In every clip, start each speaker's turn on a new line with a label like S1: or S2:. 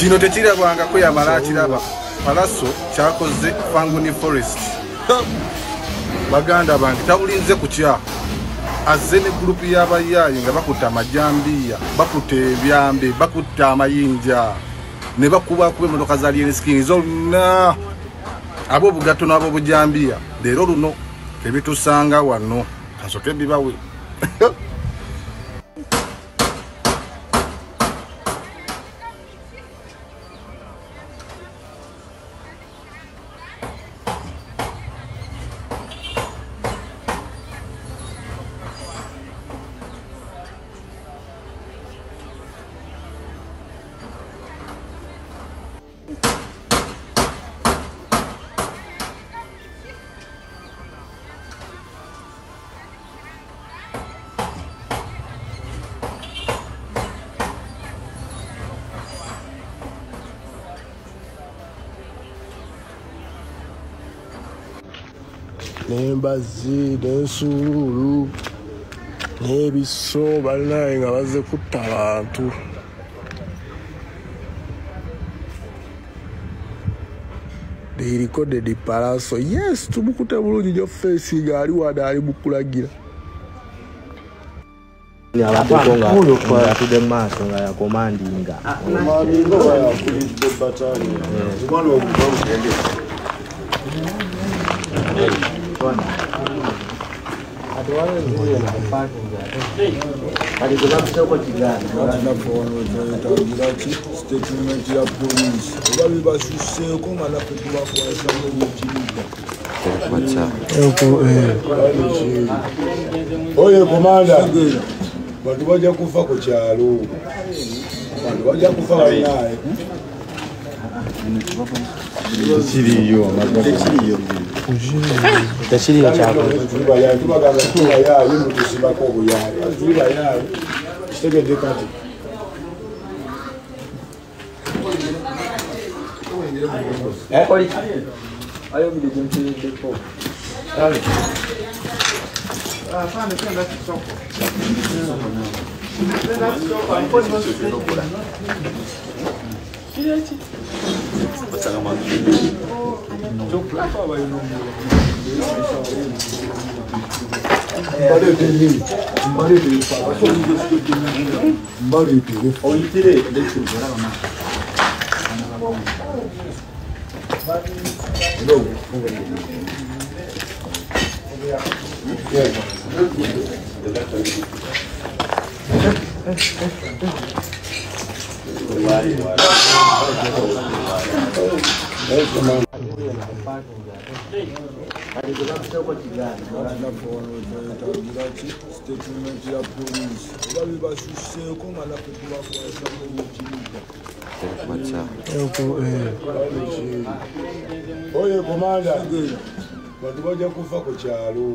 S1: Kino tekirabwangako yamala akiraba. Palaso kyakoze Fanguni Forest. Baganda bange tabulinze kukya. Azze ne gurupu y'abayaayi nga bakuta amajambiya, bakuta ebyambe, bakuta amayinja. Ne bakuba emmotoka za Lienskin zonna. Abo bugato n'abo bujambiya. Leero luno ebitusanga wano. Kasoke bibawe.
S2: Nembazi, n'ensululu, n'ebiso balinaye nga bazze kutta abantu. They recorded the Palaso. Yes, tumukute bulungi jo face nga ali wada ali mukulagira.
S3: Atude maaso nga ya commandinga.
S2: Commandinga ya kulidde battalion. One of statement ya police. Obabi basuseeko nga naffe tubakwasa n'ekiriga. Oye komanda, bantu bajja kufa ku kyalo. Bantu bajja kufa balinaye. Tekiriyo
S3: kyako.
S2: Tubagamba tubayaayo mutusibako obuyaayo. Tubayaayo. Kitegedde kati.
S3: Oli. Ayo bide jempe depo. Dale. Sana kwenda soko. Nenda soko, hapo ni Kiachi. Batanga mangu. Jokla kwa bayo. Statement ya police. Obabi basuseeko nga naffe tubakwasa n'ekiriga. Oye komanda, bantu bajja kufa ku kyalo.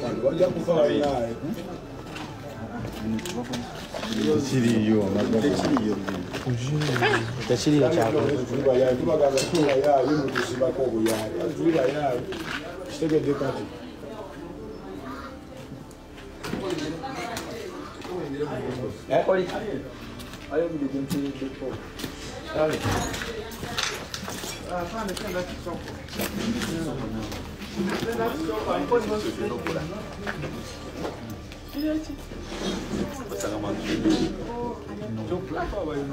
S3: Bantu bajja kufa balinaye. Tekiriyo kyako.
S2: Tubagamba tubayaayo mutusibako obuyaayo. Tubayaayo. Kitegedde kati.
S3: Oli. Ayo bide jempe depo. Dale. Sana kwenda soko. Nenda soko, hapo ni Kiachi. Batanga mangu. Jokla kwa bayo.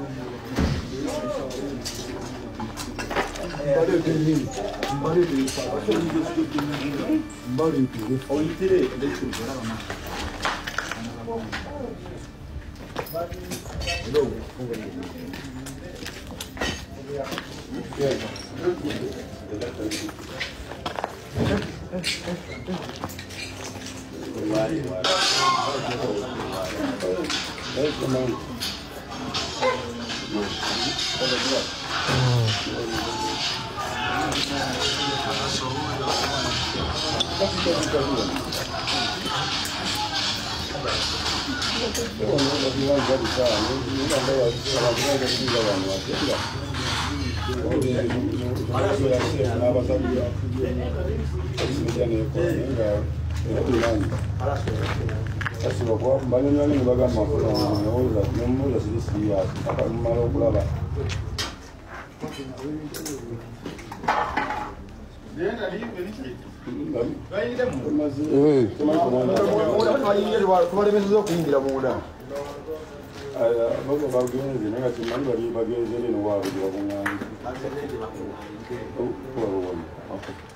S3: Banyamya ne bagamba ko no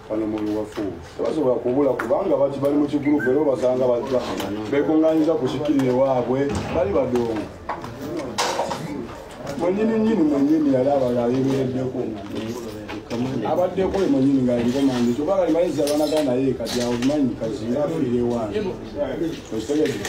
S3: Kano mu wafu tebasobola kubula kubanga bati bali mu kigulupu era basanga bekunganyiza kushikirire waabwe bali badongo mwenyini yali abayemereddeko abaddeko mwenyini ngaaliko mangi kyobanga limayinza abanaga naye kati awo limanyi kazinga afiire wange okitegedde